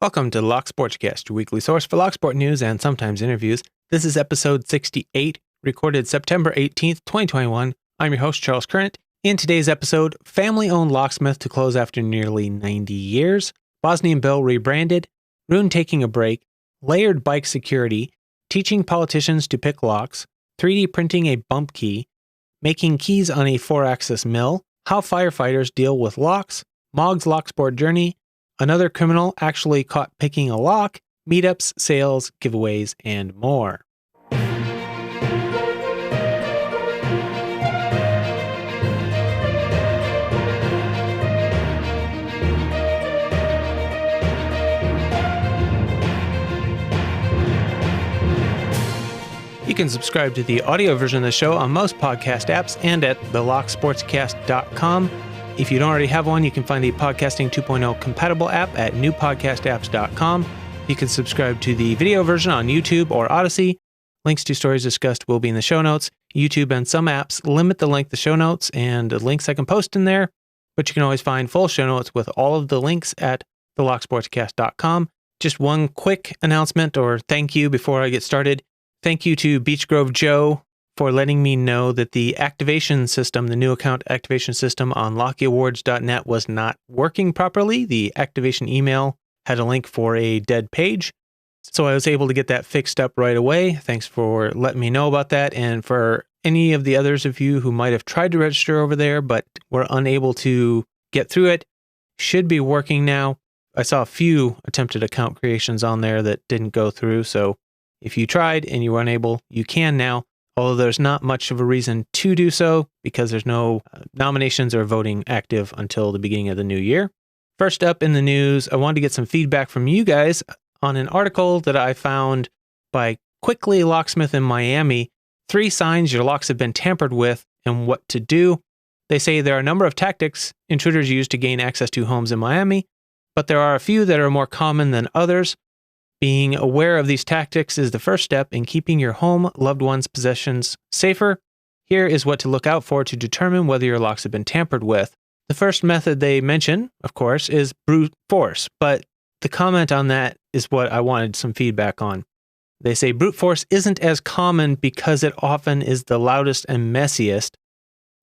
Welcome to Locksportcast, your weekly source for Locksport news and sometimes interviews. This is episode 68, recorded September 18th, 2021. I'm your host, Charles Current. In today's episode, family-owned locksmith to close after nearly 90 years, Bosnianbill Rebranded, Roon taking a break, layered bike security, teaching politicians to pick locks, 3D printing a bump key, making keys on a 4-axis mill, how firefighters deal with locks, Mog's Locksport journey, another criminal actually caught picking a lock, meetups, sales, giveaways, and more. You can subscribe to the audio version of the show on most podcast apps and at thelocksportscast.com. If you don't already have one, you can find the Podcasting 2.0 compatible app at newpodcastapps.com. You can subscribe to the video version on YouTube or Odyssey. Links to stories discussed will be in the show notes. YouTube and some apps limit the length of show notes and the links I can post in there, but you can always find full show notes with all of the links at thelocksportscast.com. Just one quick announcement or thank you before I get started. Thank you to Beach Grove Joe for letting me know that the activation system, the new account activation system on lockyawards.net was not working properly. The activation email had a link for a dead page. So I was able to get that fixed up right away. Thanks for letting me know about that. And for any of the others of you who might have tried to register over there, but were unable to get through it, should be working now. I saw a few attempted account creations on there that didn't go through. So if you tried and you were unable, you can now. Although there's not much of a reason to do so because there's no nominations or voting active until the beginning of the new year. First up in the news, I wanted to get some feedback from you guys on an article that I found by Quickly Locksmith in Miami, 3 signs your locks have been tampered with and what to do. They say there are a number of tactics intruders use to gain access to homes in Miami, but there are a few that are more common than others. Being aware of these tactics is the first step in keeping your home, loved ones' possessions safer. Here is what to look out for to determine whether your locks have been tampered with. The first method they mention, of course, is brute force, but the comment on that is what I wanted some feedback on. They say brute force isn't as common because it often is the loudest and messiest,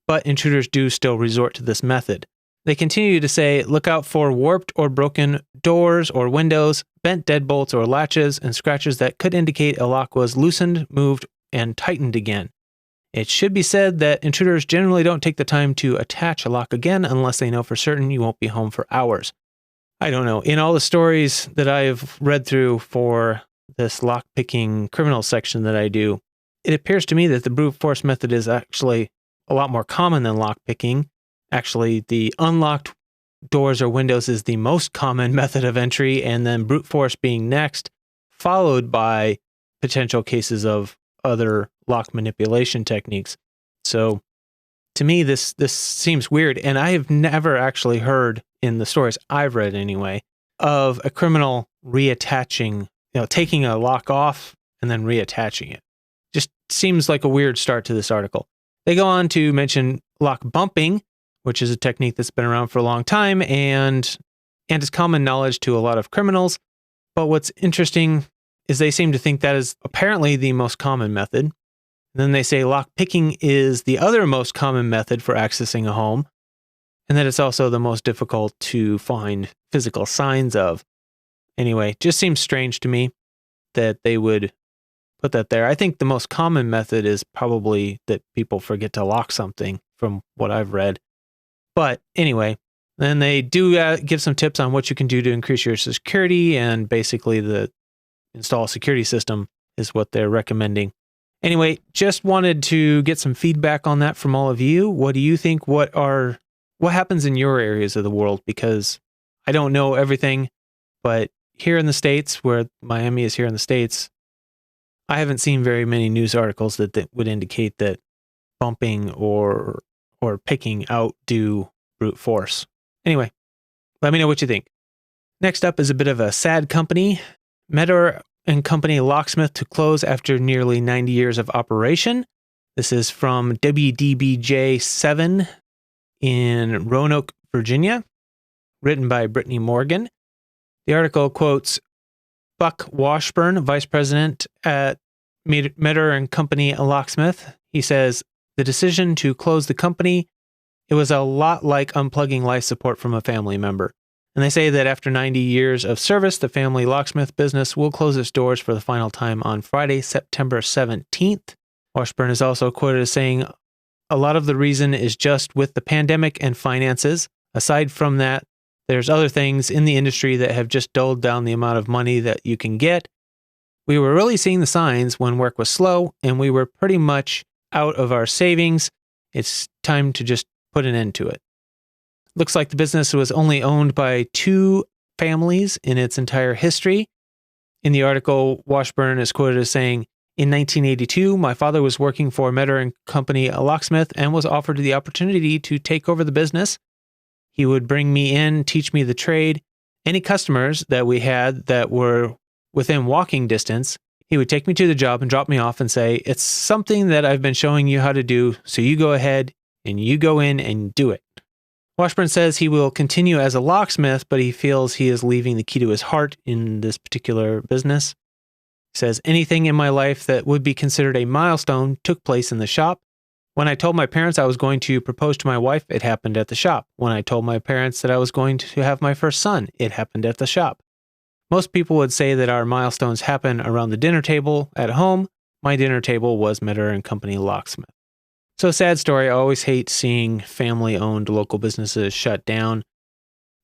but intruders do still resort to this method. They continue to say, look out for warped or broken doors or windows, bent deadbolts or latches, and scratches that could indicate a lock was loosened, moved, and tightened again. It should be said that intruders generally don't take the time to attach a lock again unless they know for certain you won't be home for hours. I don't know. In all the stories that I've read through for this lockpicking criminal section that I do, it appears to me that the brute force method is actually a lot more common than lockpicking. Actually, the unlocked doors or windows is the most common method of entry, and then brute force being next, followed by potential cases of other lock manipulation techniques. So to me, this seems weird, and I have never actually heard, in the stories I've read anyway, of a criminal reattaching, taking a lock off and then reattaching it. Just seems like a weird start to this article. They go on to mention lock bumping, which is a technique that's been around for a long time and is common knowledge to a lot of criminals. But what's interesting is they seem to think that is apparently the most common method. And then they say lock picking is the other most common method for accessing a home, and that it's also the most difficult to find physical signs of. Anyway, just seems strange to me that they would put that there. I think the most common method is probably that people forget to lock something from what I've read. But anyway, then they do give some tips on what you can do to increase your security, and basically the install a security system is what they're recommending. Anyway, just wanted to get some feedback on that from all of you. What do you think? What happens in your areas of the world? Because I don't know everything, but here in the States, where Miami is here in the States, I haven't seen very many news articles that would indicate that bumping or picking outdo brute force. Anyway, let me know what you think. Next up is a bit of a sad company. Meador & Company Locksmith to close after nearly 90 years of operation. This is from WDBJ7 in Roanoke, Virginia, written by Brittany Morgan. The article quotes Buck Washburn, vice president at Metter and Company Locksmith. He says, the decision to close the company, it was a lot like unplugging life support from a family member. And they say that after 90 years of service, the family locksmith business will close its doors for the final time on Friday, September 17th. Washburn is also quoted as saying, a lot of the reason is just with the pandemic and finances. Aside from that, there's other things in the industry that have just dulled down the amount of money that you can get. We were really seeing the signs when work was slow and we were pretty much out of our savings. It's time to just put an end to it. Looks like the business was only owned by 2 families in its entire history. In the article, Washburn is quoted as saying, in 1982, my father was working for Metter and Company Locksmith and was offered the opportunity to take over the business. He would bring me in, teach me the trade. Any customers that we had that were within walking distance, he would take me to the job and drop me off and say, it's something that I've been showing you how to do, so you go ahead and you go in and do it. Washburn says he will continue as a locksmith, but he feels he is leaving the key to his heart in this particular business. He says, anything in my life that would be considered a milestone took place in the shop. When I told my parents I was going to propose to my wife, it happened at the shop. When I told my parents that I was going to have my first son, it happened at the shop. Most people would say that our milestones happen around the dinner table at home. My dinner table was Metter and Company Locksmith. So sad story. I always hate seeing family-owned local businesses shut down.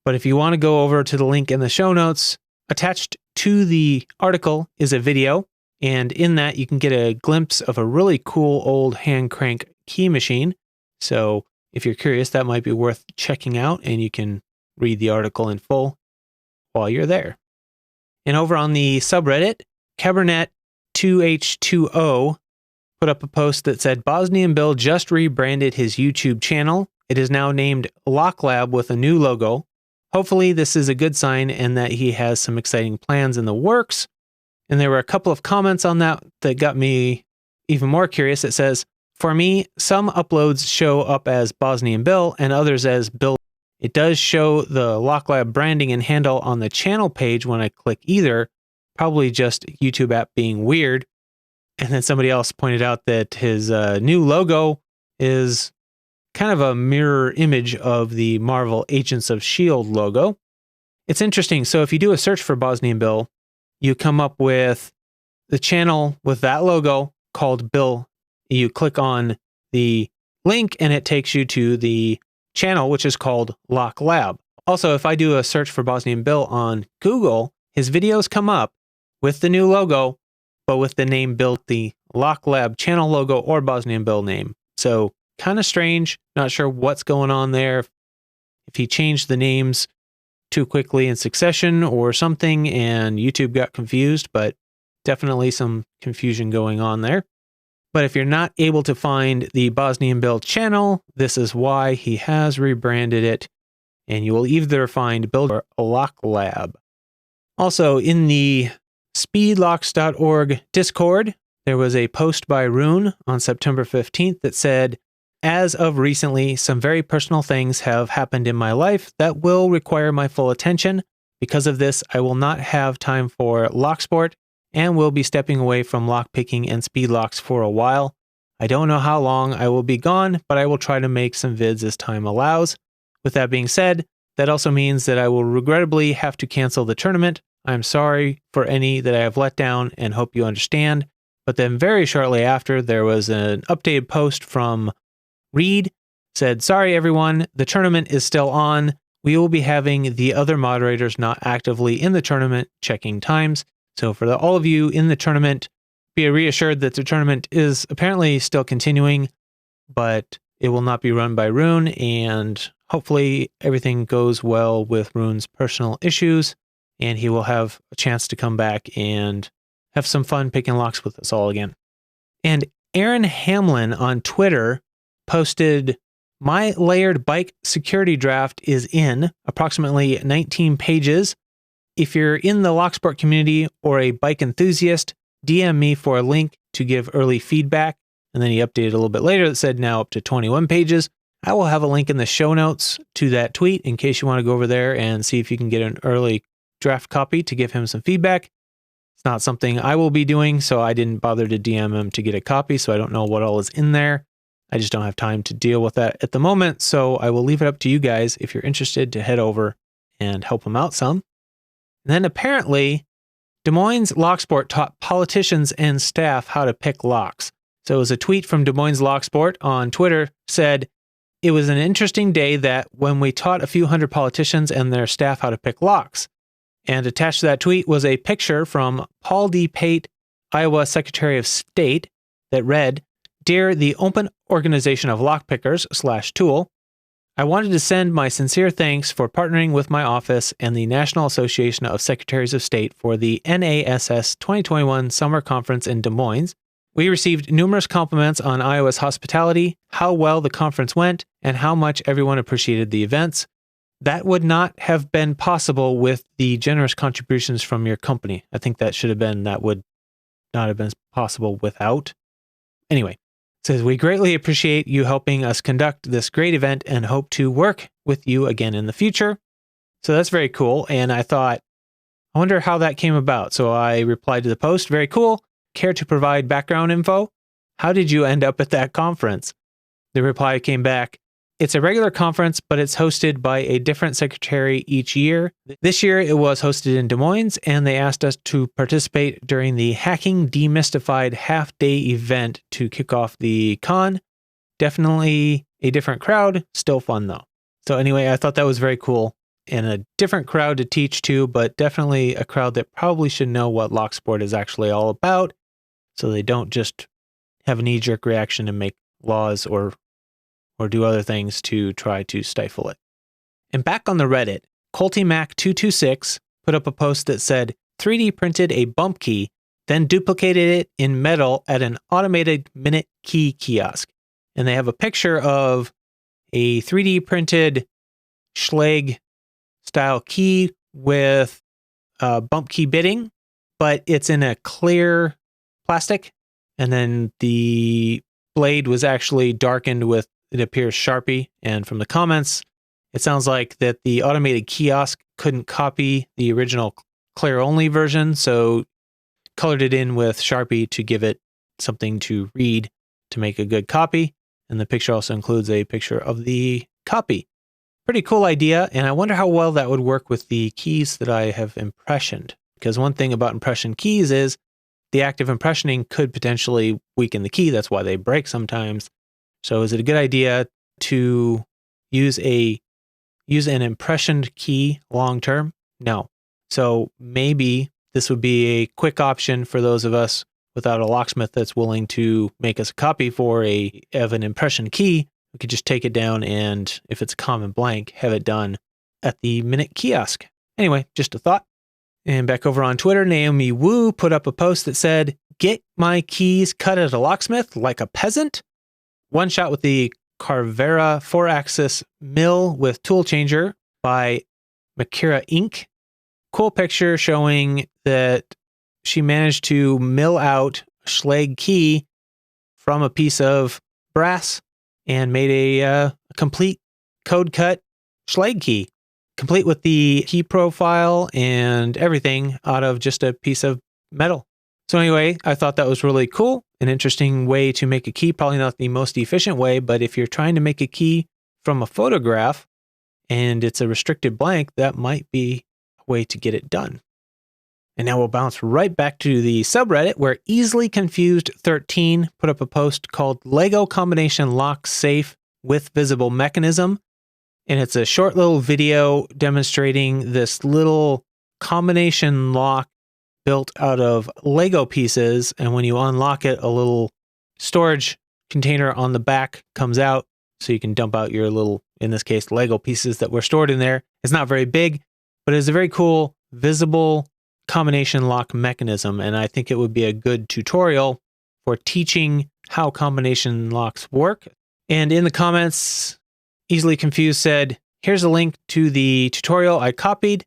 But if you want to go over to the link in the show notes, attached to the article is a video. And in that, you can get a glimpse of a really cool old hand crank key machine. So if you're curious, that might be worth checking out, and you can read the article in full while you're there. And over on the subreddit, Cabernet2H2O put up a post that said, Bosnianbill just rebranded his YouTube channel. It is now named Lock Lab with a new logo. Hopefully this is a good sign and that he has some exciting plans in the works. And there were a couple of comments on that got me even more curious. It says, for me, some uploads show up as Bosnianbill and others as Bill. It does show the Lock Lab branding and handle on the channel page when I click either, probably just YouTube app being weird. And then somebody else pointed out that his new logo is kind of a mirror image of the Marvel Agents of S.H.I.E.L.D. logo. It's interesting. So if you do a search for Bosnianbill, you come up with the channel with that logo called Bill. You click on the link and it takes you to the channel, which is called Lock Lab. Also, if I do a search for Bosnianbill on Google, his videos come up with the new logo, but with the name Bill, the Lock Lab channel logo or Bosnianbill name. So kind of strange. Not sure what's going on there. If he changed the names too quickly in succession or something and YouTube got confused, but definitely some confusion going on there. But if you're not able to find the Bosnianbill channel, this is why he has rebranded it, and you will either find Build or Lock Lab. Also, in the speedlocks.org Discord, there was a post by Roon on September 15th that said, as of recently, some very personal things have happened in my life that will require my full attention. Because of this, I will not have time for locksport and will be stepping away from lockpicking and speed locks for a while. I don't know how long I will be gone, but I will try to make some vids as time allows. With that being said, that also means that I will regrettably have to cancel the tournament. I'm sorry for any that I have let down and hope you understand. But then very shortly after, there was an updated post from Reed, said, sorry everyone, the tournament is still on. We will be having the other moderators not actively in the tournament checking times. So for all of you in the tournament, be reassured that the tournament is apparently still continuing, but it will not be run by Roon, and hopefully everything goes well with Roon's personal issues, and he will have a chance to come back and have some fun picking locks with us all again. And Aaron Hamlin on Twitter posted, my layered bike security draft is in approximately 19 pages. If you're in the Locksport community or a bike enthusiast, DM me for a link to give early feedback. And then he updated a little bit later that said now up to 21 pages. I will have a link in the show notes to that tweet in case you want to go over there and see if you can get an early draft copy to give him some feedback. It's not something I will be doing, so I didn't bother to DM him to get a copy, so I don't know what all is in there. I just don't have time to deal with that at the moment, so I will leave it up to you guys if you're interested to head over and help him out some. And then apparently, Des Moines Locksport taught politicians and staff how to pick locks. So it was a tweet from Des Moines Locksport on Twitter said, "It was an interesting day that when we taught a few hundred politicians and their staff how to pick locks." And attached to that tweet was a picture from Paul D. Pate, Iowa Secretary of State, that read, "Dear the Open Organization of Lockpickers /Tool, I wanted to send my sincere thanks for partnering with my office and the National Association of Secretaries of State for the NASS 2021 Summer Conference in Des Moines. We received numerous compliments on Iowa's hospitality, how well the conference went, and how much everyone appreciated the events. That would not have been possible with the generous contributions from your company." I think that should have been, that would not have been possible without. Anyway, it says, "We greatly appreciate you helping us conduct this great event and hope to work with you again in the future." So that's very cool. And I thought, I wonder how that came about. So I replied to the post, "Very cool. Care to provide background info? How did you end up at that conference?" The reply came back, "It's a regular conference, but it's hosted by a different secretary each year. This year it was hosted in Des Moines, and they asked us to participate during the Hacking Demystified half-day event to kick off the con. Definitely a different crowd, still fun though." So anyway, I thought that was very cool and a different crowd to teach to, but definitely a crowd that probably should know what Locksport is actually all about, so they don't just have a knee-jerk reaction and make laws or do other things to try to stifle it. And back on the Reddit, ColtyMac226 put up a post that said, "3D printed a bump key, then duplicated it in metal at an automated minute key kiosk." And they have a picture of a 3D printed Schlage style key with bump key bitting, but it's in a clear plastic. And then the blade was actually darkened with, it appears, Sharpie. And from the comments, it sounds like that the automated kiosk couldn't copy the original clear only version, so colored it in with Sharpie to give it something to read to make a good copy. And the picture also includes a picture of the copy. Pretty cool idea, and I wonder how well that would work with the keys that I have impressioned. Because one thing about impression keys is the act of impressioning could potentially weaken the key. That's why they break sometimes. So is it a good idea to use an impressioned key long term? No. So maybe this would be a quick option for those of us without a locksmith that's willing to make us a copy of an impression key. We could just take it down and, if it's a common blank, have it done at the minute kiosk. Anyway, just a thought. And back over on Twitter, Naomi Wu put up a post that said, "Get my keys cut at a locksmith like a peasant. One shot with the Carvera 4-axis mill with tool changer by Makira Inc. Cool picture showing that she managed to mill out a Schlage key from a piece of brass and made a complete code cut Schlage key, complete with the key profile and everything out of just a piece of metal." So anyway, I thought that was really cool. An interesting way to make a key, probably not the most efficient way, but if you're trying to make a key from a photograph and it's a restricted blank, that might be a way to get it done. And now we'll bounce right back to the subreddit where Easily Confused 13 put up a post called "Lego Combination Lock Safe with Visible Mechanism." And it's a short little video demonstrating this little combination lock built out of Lego pieces. And when you unlock it, a little storage container on the back comes out, so you can dump out your little, in this case, Lego pieces that were stored in there. It's not very big, but it's a very cool visible combination lock mechanism. And I think it would be a good tutorial for teaching how combination locks work. And in the comments, Easily Confused said, "Here's a link to the tutorial I copied.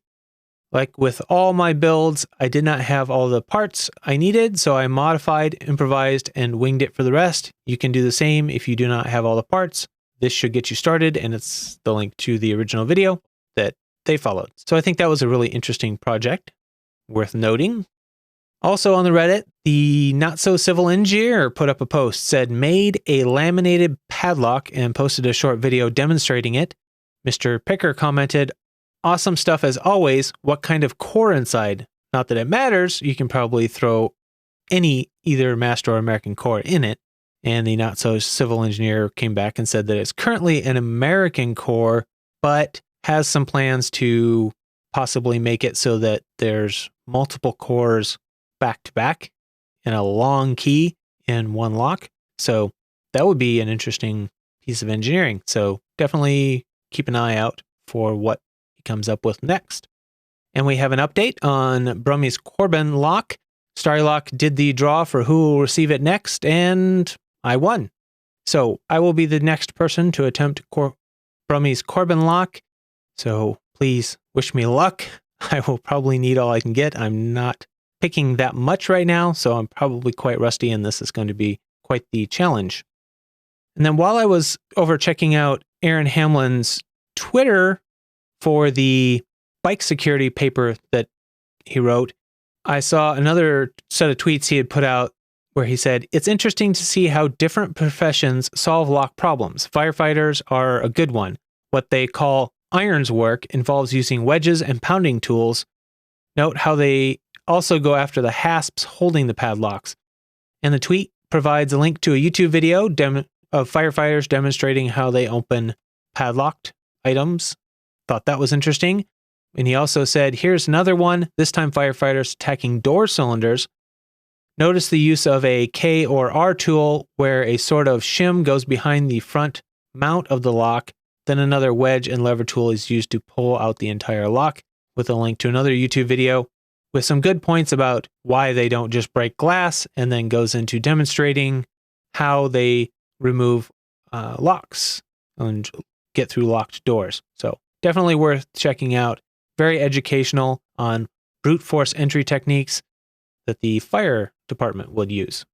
Like with all my builds, I did not have all the parts I needed, so I modified, improvised, and winged it for the rest. You can do the same if you do not have all the parts. This should get you started," and it's the link to the original video that they followed. So I think that was a really interesting project, worth noting. Also on the Reddit, the NotSoCivilEngineer put up a post, said, made a laminated padlock and posted a short video demonstrating it. Mr. Picker commented, awesome stuff as always. What kind of core inside? Not that it matters. You can probably throw any either Master or American core in it. And the NotSoCivilEngineer came back and said that it's currently an American core, but has some plans to possibly make it so that there's multiple cores back to back in a long key in one lock. So that would be an interesting piece of engineering. So definitely keep an eye out for what he comes up with next. And we have an update on Brummie's Corbin lock. Starrylock did the draw for who will receive it next, and I won. So I will be the next person to attempt Brummie's Corbin lock. So please wish me luck. I will probably need all I can get. I'm not picking that much right now, so I'm probably quite rusty, and this is going to be quite the challenge. And then while I was over checking out Aaron Hamlin's Twitter for the bike security paper that he wrote, I saw another set of tweets he had put out where he said, it's interesting to see how different professions solve lock problems. Firefighters are a good one. What they call irons work involves using wedges and pounding tools. Note how they also go after the hasps holding the padlocks. And the tweet provides a link to a YouTube video of firefighters demonstrating how they open padlocked items. Thought that was interesting. And he also said, here's another one, this time firefighters attacking door cylinders. Notice the use of a K or R tool where a sort of shim goes behind the front mount of the lock. Then another wedge and lever tool is used to pull out the entire lock, with a link to another YouTube video with some good points about why they don't just break glass, and then goes into demonstrating how they remove locks and get through locked doors. So definitely worth checking out. Very educational on brute force entry techniques that the fire department would use.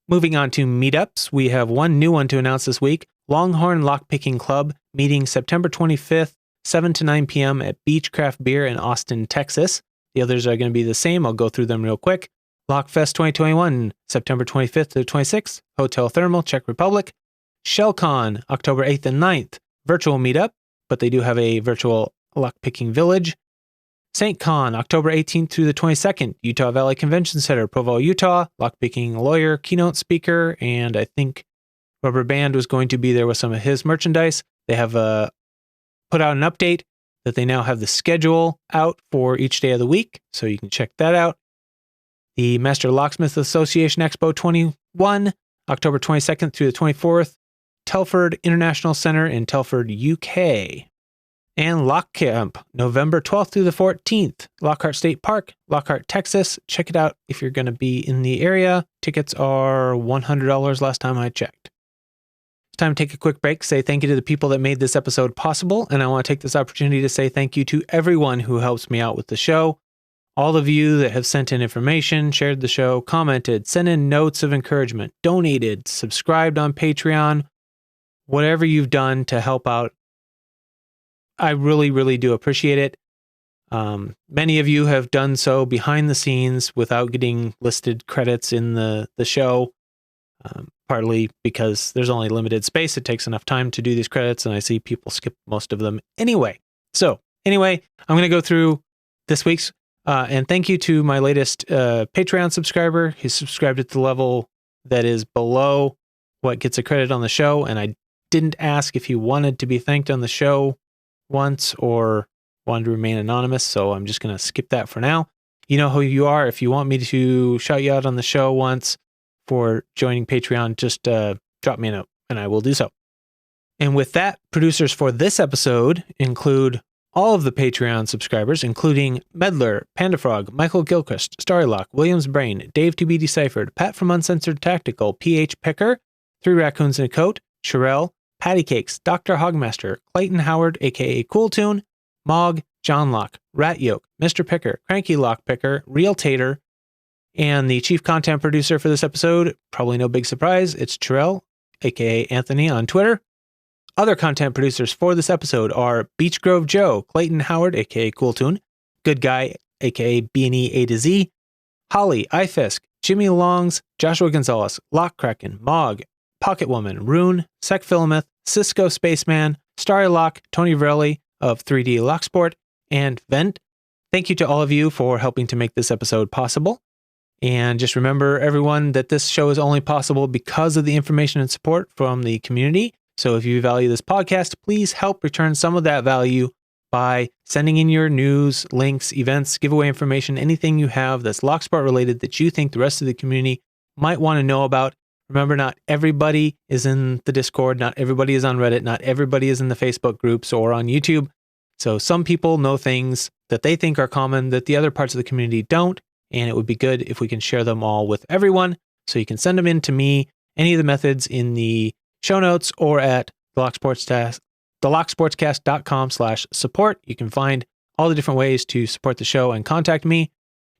Moving on to meetups, we have one new one to announce this week. Longhorn Lockpicking Club, meeting September 25th, 7 to 9 p.m. at Beechcraft Beer in Austin, Texas. The others are going to be the same. I'll go through them real quick. Lockfest 2021, September 25th to 26th, Hotel Thermal, Czech Republic. ShellCon, October 8th and 9th, virtual meetup, but they do have a virtual lockpicking village. SaintCon, October 18th through the 22nd, Utah Valley Convention Center, Provo, Utah. Lockpicking lawyer, keynote speaker, and I think Rubber Band was going to be there with some of his merchandise. They have put out an update that they now have the schedule out for each day of the week, so you can check that out. The Master Locksmith Association Expo 21, October 22nd through the 24th, Telford International Center in Telford, UK. And Lock Camp, November 12th through the 14th, Lockhart State Park, Lockhart, Texas. Check it out if you're going to be in the area. Tickets are $100 last time I checked. It's time to take a quick break, say thank you to the people that made this episode possible, and I want to take this opportunity to say thank you to everyone who helps me out with the show. All of you that have sent in information, shared the show, commented, sent in notes of encouragement, donated, subscribed on Patreon, whatever you've done to help out. I really, really do appreciate it. Many of you have done so behind the scenes without getting listed credits in the show, partly because there's only limited space. It takes enough time to do these credits, and I see people skip most of them anyway. So anyway, I'm going to go through this week's, and thank you to my latest Patreon subscriber. He subscribed at the level that is below what gets a credit on the show, and I didn't ask if he wanted to be thanked on the show once or wanted to remain anonymous, so I'm just going to skip that for now. You know who you are. If you want me to shout you out on the show once for joining Patreon, just drop me a note and I will do so. And with that, producers for this episode include all of the Patreon subscribers, including Medler, Pandafrog, Michael Gilchrist, Starrylock, Williams Brain, Dave to be Deciphered, Pat from Uncensored Tactical, PH Picker, Three Raccoons in a Coat, Sherelle, Patty Cakes, Dr. Hogmaster, Clayton Howard, aka Cool Tune, Mog, John Locke, Ratyoke, Mr. Picker, Cranky Lockpicker, Real Tater, and the chief content producer for this episode, probably no big surprise, it's Terrell, aka Anthony on Twitter. Other content producers for this episode are Beach Grove Joe, Clayton Howard, aka Cool Tune, Good Guy, aka B&E A to Z, Holly, iFisk, Jimmy Longs, Joshua Gonzalez, Lockkraken, Mog, Pocket Woman, Roon, Sec Philomath, Cisco Spaceman, Starry Lock, Tony Verelli of 3D Locksport, and Wendt. Thank you to all of you for helping to make this episode possible. And just remember, everyone, that this show is only possible because of the information and support from the community. So if you value this podcast, please help return some of that value by sending in your news, links, events, giveaway information, anything you have that's Locksport related that you think the rest of the community might want to know about. Remember, not everybody is in the Discord, not everybody is on Reddit, not everybody is in the Facebook groups or on YouTube. So some people know things that they think are common that the other parts of the community don't, and it would be good if we can share them all with everyone. So you can send them in to me, any of the methods in the show notes or at thelocksportscast.com/support. You can find all the different ways to support the show and contact me.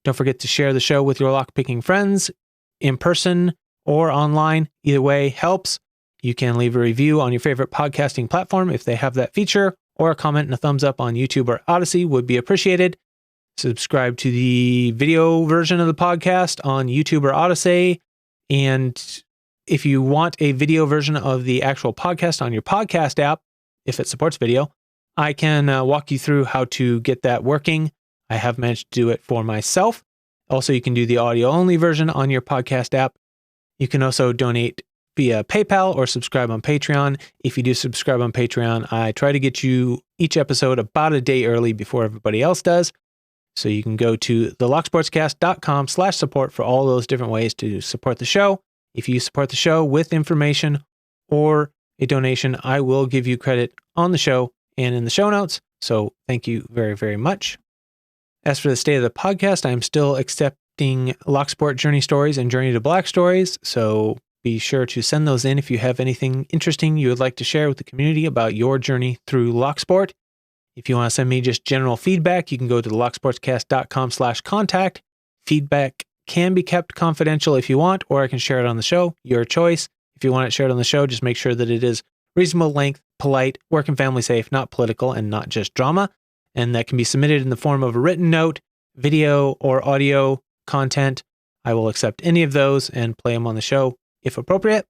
Don't forget to share the show with your lockpicking friends in person or online. Either way helps. You can leave a review on your favorite podcasting platform if they have that feature, or a comment and a thumbs up on YouTube or Odyssey would be appreciated. Subscribe to the video version of the podcast on YouTube or Odyssey. And if you want a video version of the actual podcast on your podcast app, if it supports video, I can walk you through how to get that working. I have managed to do it for myself. Also, you can do the audio-only version on your podcast app. You can also donate via PayPal or subscribe on Patreon. If you do subscribe on Patreon, I try to get you each episode about a day early before everybody else does. So you can go to thelocksportscast.com/support for all those different ways to support the show. If you support the show with information or a donation, I will give you credit on the show and in the show notes. So thank you very, very much. As for the state of the podcast, I'm still accepting Locksport Journey Stories and Journey to Black Stories. So be sure to send those in if you have anything interesting you would like to share with the community about your journey through Locksport. If you want to send me just general feedback, you can go to thelocksportscast.com/contact. Feedback can be kept confidential if you want, or I can share it on the show. Your choice. If you want it shared on the show, just make sure that it is reasonable length, polite, work and family safe, not political, and not just drama. And that can be submitted in the form of a written note, video, or audio content. I will accept any of those and play them on the show if appropriate.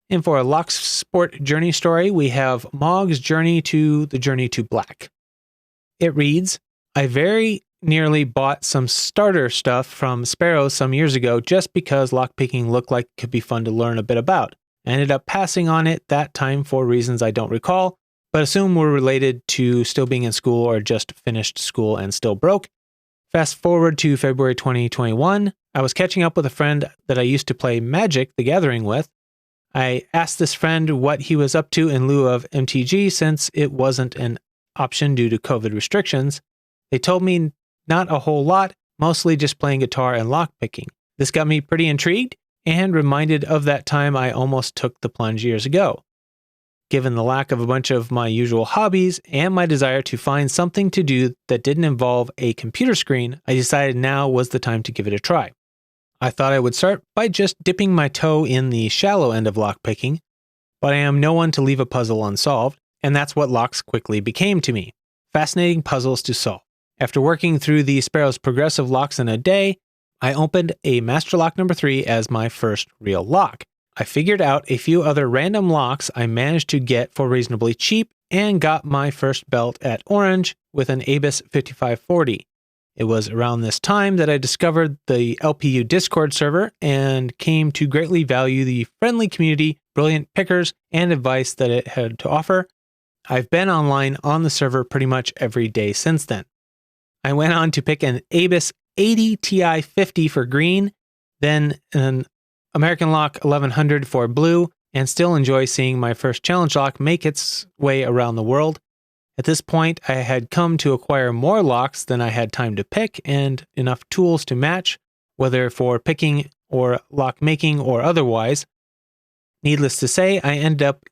And for a Locksport journey story, we have Mog's Journey to the Journey to Black. It reads, I very nearly bought some starter stuff from Sparrows some years ago just because lockpicking looked like it could be fun to learn a bit about. I ended up passing on it that time for reasons I don't recall, but assume were related to still being in school or just finished school and still broke. Fast forward to February 2021, I was catching up with a friend that I used to play Magic: The Gathering with. I asked this friend what he was up to in lieu of MTG since it wasn't an option due to COVID restrictions. They told me not a whole lot, mostly just playing guitar and lockpicking. This got me pretty intrigued and reminded of that time I almost took the plunge years ago. Given the lack of a bunch of my usual hobbies and my desire to find something to do that didn't involve a computer screen, I decided now was the time to give it a try. I thought I would start by just dipping my toe in the shallow end of lockpicking, but I am no one to leave a puzzle unsolved, and that's what locks quickly became to me. Fascinating puzzles to solve. After working through the Sparrow's progressive locks in a day, I opened a Master Lock number 3 as my first real lock. I figured out a few other random locks I managed to get for reasonably cheap and got my first belt at Orange with an Abus 5540. It was around this time that I discovered the LPU Discord server and came to greatly value the friendly community, brilliant pickers, and advice that it had to offer. I've been online on the server pretty much every day since then. I went on to pick an Abus 80 Ti 50 for green, then an American Lock 1100 for blue, and still enjoy seeing my first challenge lock make its way around the world. At this point, I had come to acquire more locks than I had time to pick and enough tools to match, whether for picking or lock making or otherwise. Needless to say, I ended up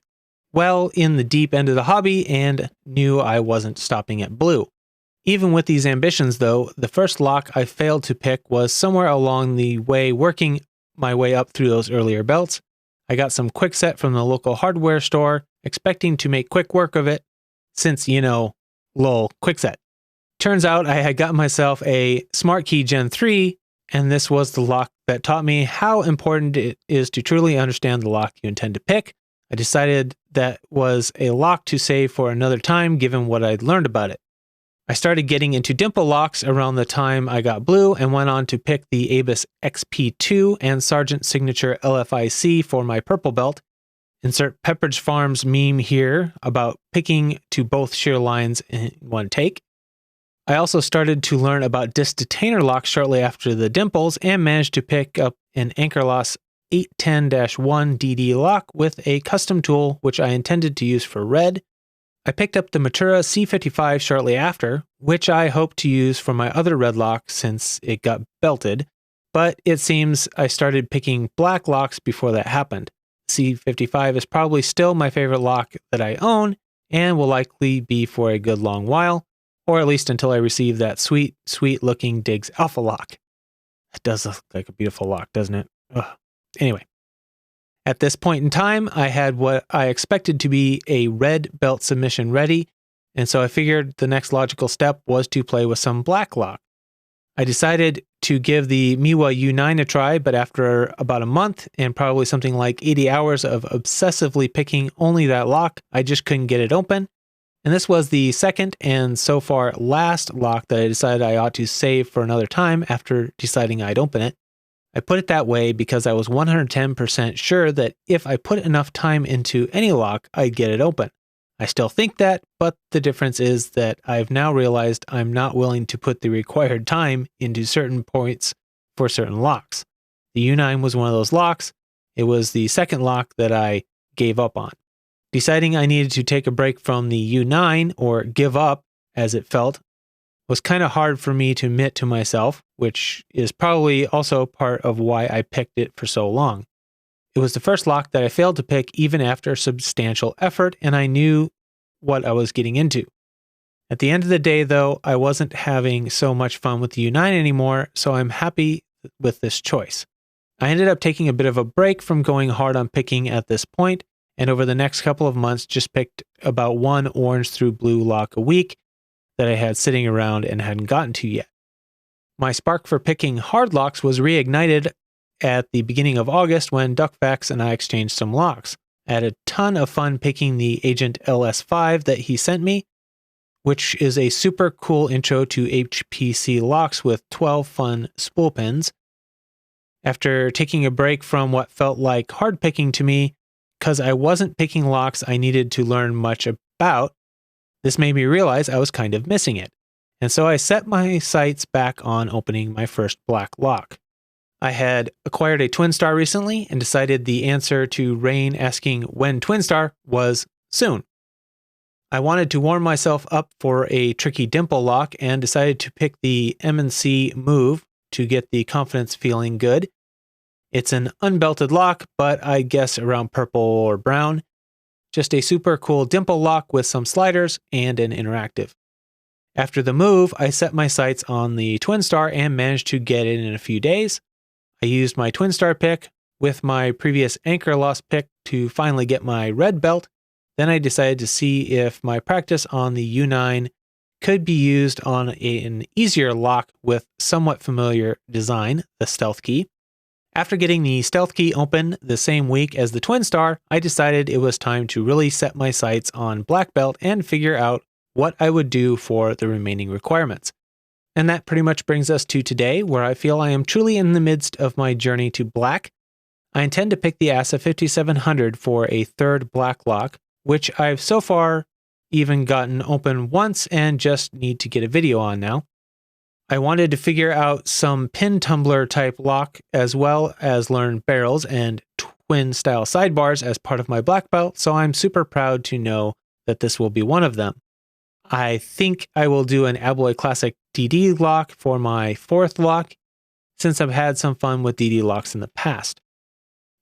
well in the deep end of the hobby and knew I wasn't stopping at blue. Even with these ambitions though, the first lock I failed to pick was somewhere along the way working my way up through those earlier belts. I got some quick set from the local hardware store, expecting to make quick work of it since, lol, quickset. Turns out I had gotten myself a Smart Key Gen 3, and this was the lock that taught me how important it is to truly understand the lock you intend to pick. I decided that was a lock to save for another time given what I'd learned about it. I started getting into dimple locks around the time I got blue and went on to pick the Abus XP2 and Sargent Signature LFIC for my purple belt. Insert Pepperidge Farm's meme here about picking to both shear lines in one take. I also started to learn about disc detainer locks shortly after the dimples and managed to pick up an Anchorloss 810-1 DD lock with a custom tool which I intended to use for red. I picked up the Matura C55 shortly after, which I hope to use for my other red lock since it got belted, but it seems I started picking black locks before that happened. C55 is probably still my favorite lock that I own and will likely be for a good long while, or at least until I receive that sweet, sweet looking Diggs Alpha lock. It does look like a beautiful lock, doesn't it? Ugh. Anyway. At this point in time, I had what I expected to be a red belt submission ready, and so I figured the next logical step was to play with some black lock. I decided to give the Miwa U9 a try, but after about a month and probably something like 80 hours of obsessively picking only that lock, I just couldn't get it open. And this was the second and so far last lock that I decided I ought to save for another time after deciding I'd open it. I put it that way because I was 110% sure that if I put enough time into any lock, I'd get it open. I still think that, but the difference is that I've now realized I'm not willing to put the required time into certain points for certain locks. The U9 was one of those locks. It was the second lock that I gave up on. Deciding I needed to take a break from the U9, or give up, as it felt, was kind of hard for me to admit to myself, which is probably also part of why I picked it for so long. It was the first lock that I failed to pick even after substantial effort, and I knew what I was getting into. At the end of the day, though, I wasn't having so much fun with the U9 anymore, so I'm happy with this choice. I ended up taking a bit of a break from going hard on picking at this point, and over the next couple of months just picked about one orange through blue lock a week that I had sitting around and hadn't gotten to yet. My spark for picking hard locks was reignited at the beginning of August when Duckfax and I exchanged some locks. I had a ton of fun picking the Agent LS5 that he sent me, which is a super cool intro to HPC locks with 12 fun spool pins. After taking a break from what felt like hard picking to me, because I wasn't picking locks I needed to learn much about, this made me realize I was kind of missing it, and so I set my sights back on opening my first black lock. I had acquired a Twin Star recently and decided the answer to Rain asking when Twin Star was soon. I wanted to warm myself up for a tricky dimple lock and decided to pick the M&C Move to get the confidence feeling good. It's an unbelted lock, but I guess around purple or brown. Just a super cool dimple lock with some sliders and an interactive. After the move, I set my sights on the Twin Star and managed to get it in a few days. I used my Twin Star pick with my previous Anchorloss pick to finally get my red belt. Then I decided to see if my practice on the U9 could be used on an easier lock with somewhat familiar design, the Stealth Key. After getting the Stealth Key open the same week as the Twin Star, I decided it was time to really set my sights on black belt and figure out what I would do for the remaining requirements. And that pretty much brings us to today, where I feel I am truly in the midst of my journey to black. I intend to pick the ASA 5700 for a third black lock, which I've so far even gotten open once and just need to get a video on now. I wanted to figure out some pin tumbler type lock as well as learn barrels and twin style sidebars as part of my black belt, so I'm super proud to know that this will be one of them. I think I will do an Abloy Classic DD lock for my fourth lock, since I've had some fun with DD locks in the past.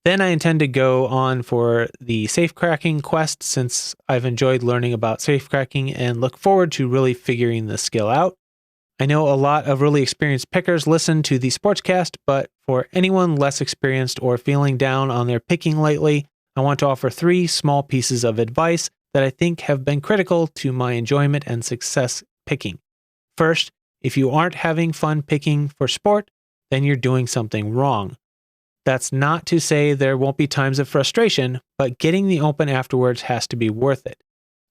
Then I intend to go on for the safecracking quest, since I've enjoyed learning about safecracking and look forward to really figuring the skill out. I know a lot of really experienced pickers listen to the Sportscast, but for anyone less experienced or feeling down on their picking lately, I want to offer 3 small pieces of advice that I think have been critical to my enjoyment and success picking. First, if you aren't having fun picking for sport, then you're doing something wrong. That's not to say there won't be times of frustration, but getting the open afterwards has to be worth it.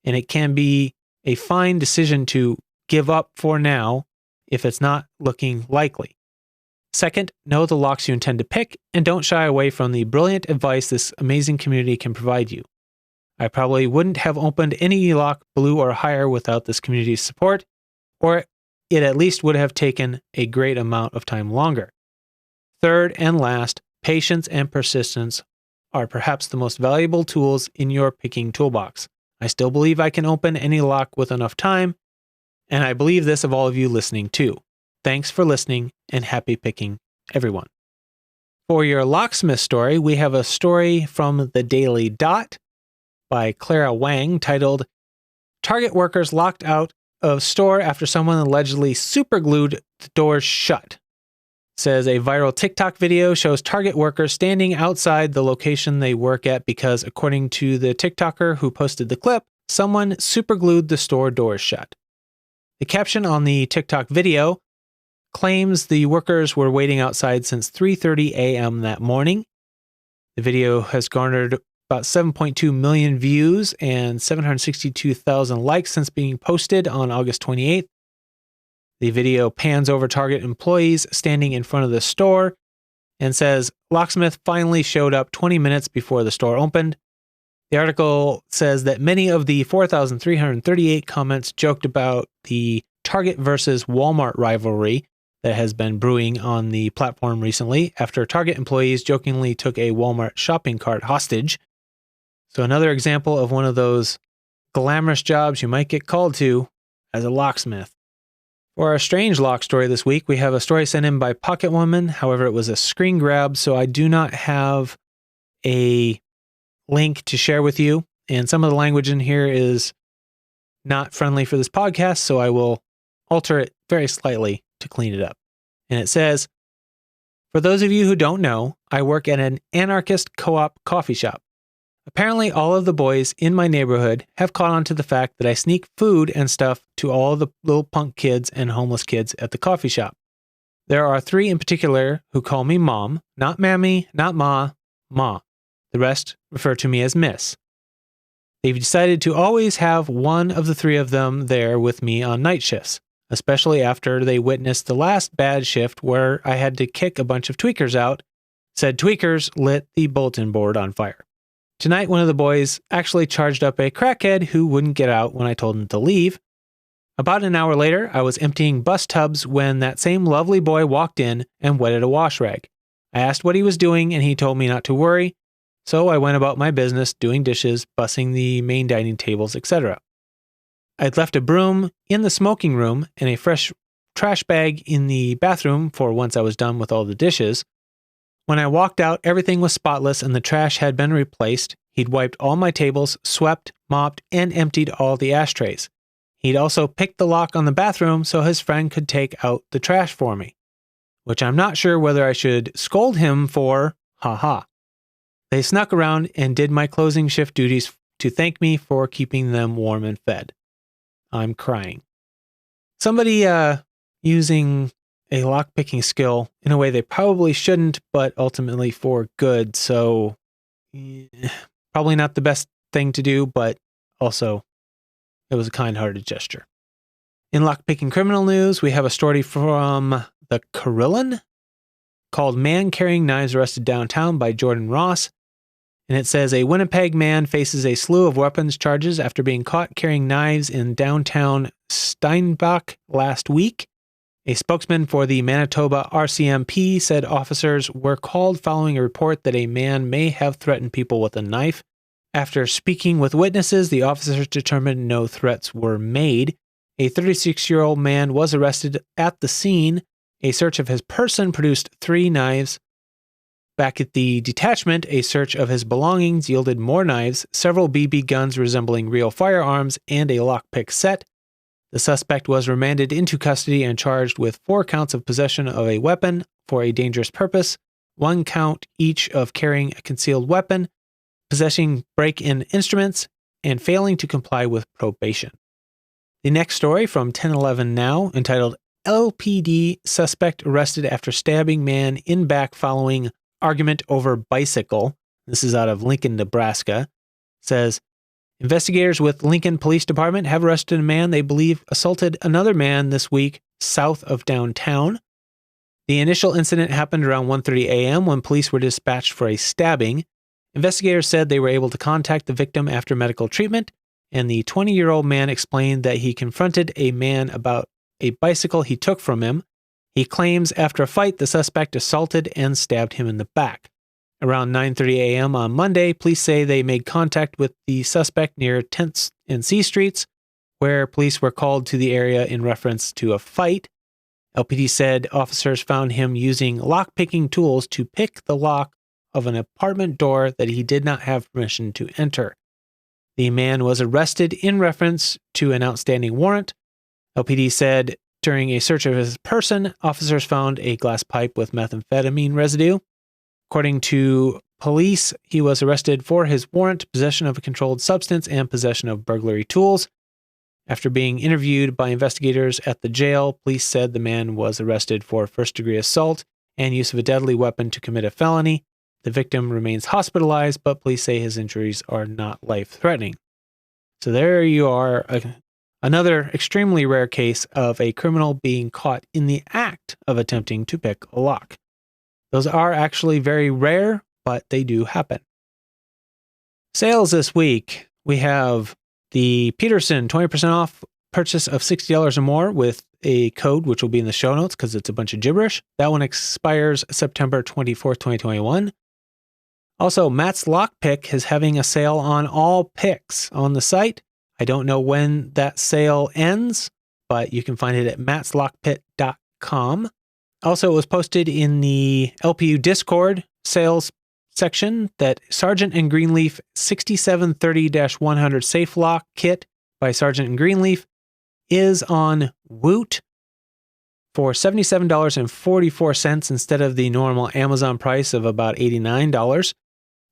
And it can be a fine decision to give up for now if it's not looking likely. Second, know the locks you intend to pick and don't shy away from the brilliant advice this amazing community can provide you. I probably wouldn't have opened any lock blue or higher without this community's support, or it at least would have taken a great amount of time longer. Third and last, patience and persistence are perhaps the most valuable tools in your picking toolbox. I still believe I can open any lock with enough time, and I believe this of all of you listening too. Thanks for listening and happy picking, everyone. For your locksmith story, we have a story from the Daily Dot by Clara Wang titled, Target Workers Locked Out of Store After Someone Allegedly Superglued the Doors Shut. It says a viral TikTok video shows Target workers standing outside the location they work at because, according to the TikToker who posted the clip, someone superglued the store doors shut. The caption on the TikTok video claims the workers were waiting outside since 3:30 a.m. that morning. The video has garnered about 7.2 million views and 762,000 likes since being posted on August 28th. The video pans over Target employees standing in front of the store and says, Locksmith finally showed up 20 minutes before the store opened. The article says that many of the 4,338 comments joked about the Target versus Walmart rivalry that has been brewing on the platform recently after Target employees jokingly took a Walmart shopping cart hostage. So another example of one of those glamorous jobs you might get called to as a locksmith. For our strange lock story this week, we have a story sent in by Pocket Woman. However, it was a screen grab, so I do not have a link to share with you. And some of the language in here is not friendly for this podcast, so I will alter it very slightly to clean it up. And it says, for those of you who don't know, I work at an anarchist co-op coffee shop. Apparently, all of the boys in my neighborhood have caught on to the fact that I sneak food and stuff to all the little punk kids and homeless kids at the coffee shop. There are 3 in particular who call me Mom, not Mammy, not Ma, Ma. The rest refer to me as Miss. They've decided to always have one of the 3 of them there with me on night shifts, especially after they witnessed the last bad shift where I had to kick a bunch of tweakers out. Said tweakers lit the bulletin board on fire. Tonight, one of the boys actually charged up a crackhead who wouldn't get out when I told him to leave. About an hour later, I was emptying bus tubs when that same lovely boy walked in and wetted a wash rag. I asked what he was doing, and he told me not to worry, so I went about my business doing dishes, bussing the main dining tables, etc. I'd left a broom in the smoking room and a fresh trash bag in the bathroom for once I was done with all the dishes. When I walked out, everything was spotless and the trash had been replaced. He'd wiped all my tables, swept, mopped, and emptied all the ashtrays. He'd also picked the lock on the bathroom so his friend could take out the trash for me, which I'm not sure whether I should scold him for, haha. They snuck around and did my closing shift duties to thank me for keeping them warm and fed. I'm crying. Somebody using a lockpicking skill in a way they probably shouldn't, but ultimately for good. So probably not the best thing to do, but also it was a kind-hearted gesture. In lockpicking criminal news, we have a story from the Carillon called Man Carrying Knives Arrested Downtown by Jordan Ross. And it says a Winnipeg man faces a slew of weapons charges after being caught carrying knives in downtown Steinbach last week. A spokesman for the Manitoba RCMP said officers were called following a report that a man may have threatened people with a knife. After speaking with witnesses, the officers determined no threats were made. A 36-year-old man was arrested at the scene. A search of his person produced 3 knives. Back at the detachment, a search of his belongings yielded more knives, several BB guns resembling real firearms, and a lockpick set. The suspect was remanded into custody and charged with 4 counts of possession of a weapon for a dangerous purpose, 1 count each of carrying a concealed weapon, possessing break-in instruments, and failing to comply with probation. The next story from 1011 Now, entitled LPD Suspect Arrested After Stabbing Man in Back Following Argument Over Bicycle. This is out of Lincoln, Nebraska. Says, investigators with Lincoln Police Department have arrested a man they believe assaulted another man this week south of downtown. The initial incident happened around 1:30 a.m. when police were dispatched for a stabbing. Investigators said they were able to contact the victim after medical treatment, and the 20-year-old man explained that he confronted a man about a bicycle he took from him. He claims after a fight, the suspect assaulted and stabbed him in the back. Around 9:30 a.m. on Monday, police say they made contact with the suspect near 10th and C Streets, where police were called to the area in reference to a fight. LPD said officers found him using lockpicking tools to pick the lock of an apartment door that he did not have permission to enter. The man was arrested in reference to an outstanding warrant. LPD said during a search of his person, officers found a glass pipe with methamphetamine residue. According to police, he was arrested for his warrant, possession of a controlled substance, and possession of burglary tools. After being interviewed by investigators at the jail, police said the man was arrested for first-degree assault and use of a deadly weapon to commit a felony. The victim remains hospitalized, but police say his injuries are not life-threatening. So there you are, another extremely rare case of a criminal being caught in the act of attempting to pick a lock. Those are actually very rare, but they do happen. Sales this week, we have the Peterson 20% off purchase of $60 or more with a code, which will be in the show notes because it's a bunch of gibberish. That one expires September 24th, 2021. Also, Matt's Lockpick is having a sale on all picks on the site. I don't know when that sale ends, but you can find it at mattslockpit.com. Also, it was posted in the LPU Discord sales section that Sargent & Greenleaf 6730-100 Safe Lock Kit by Sargent & Greenleaf is on Woot for $77.44 instead of the normal Amazon price of about $89.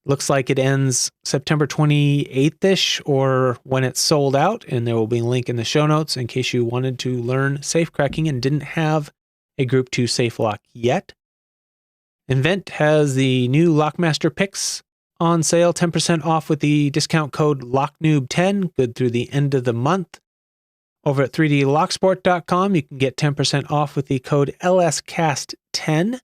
Looks like it ends September 28th-ish or when it's sold out, and there will be a link in the show notes in case you wanted to learn safe cracking and didn't have a Group 2 safe lock yet. Wendt has the new Lockmaster picks on sale, 10% off with the discount code LOCKNOOB10, good through the end of the month. Over at 3dlocksport.com, you can get 10% off with the code LSCAST10.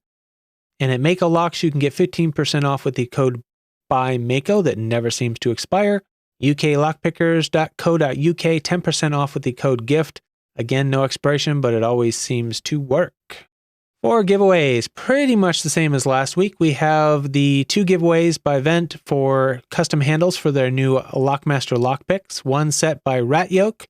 And at Mako Locks, you can get 15% off with the code BYMAKO that never seems to expire. uklockpickers.co.uk, 10% off with the code GIFT. Again, no expiration, but it always seems to work. For giveaways, pretty much the same as last week. We have the 2 giveaways by Wendt for custom handles for their new Lockmaster lockpicks. One set by Ratyoke,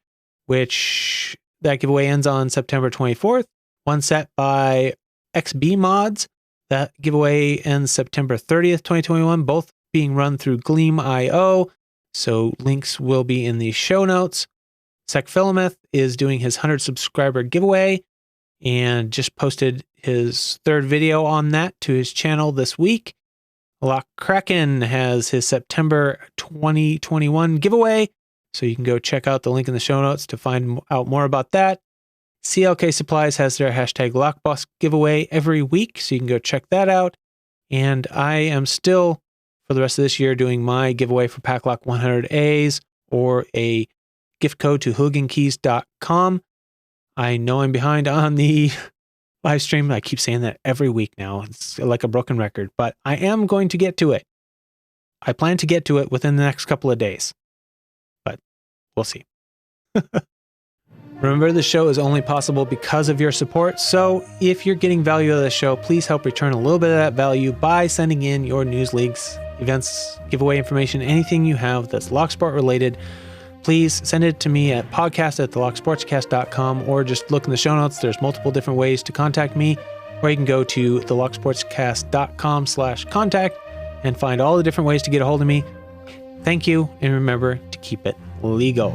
which that giveaway ends on September 24th. One set by XB Mods. That giveaway ends September 30th, 2021, both being run through Gleam.io. So links will be in the show notes. SecPhilameth is doing his 100 subscriber giveaway and just posted his 3rd video on that to his channel this week. LockKraken has his September 2021 giveaway, so you can go check out the link in the show notes to find out more about that. CLK Supplies has their hashtag Lockboss giveaway every week, so you can go check that out. And I am still, for the rest of this year, doing my giveaway for Padlock 100As or a gift code to hooligankeys.com. I know I'm behind on the live stream. I keep saying that every week now. It's like a broken record, but I am going to get to it. I plan to get to it within the next couple of days, but we'll see. Remember, the show is only possible because of your support. So if you're getting value out of the show, please help return a little bit of that value by sending in your news leaks, events, giveaway information, anything you have that's Locksport related. Please send it to me at podcast@thelocksportscast.com or just look in the show notes. There's multiple different ways to contact me, or you can go to thelocksportscast.com/contact and find all the different ways to get a hold of me. Thank you, and remember to keep it legal.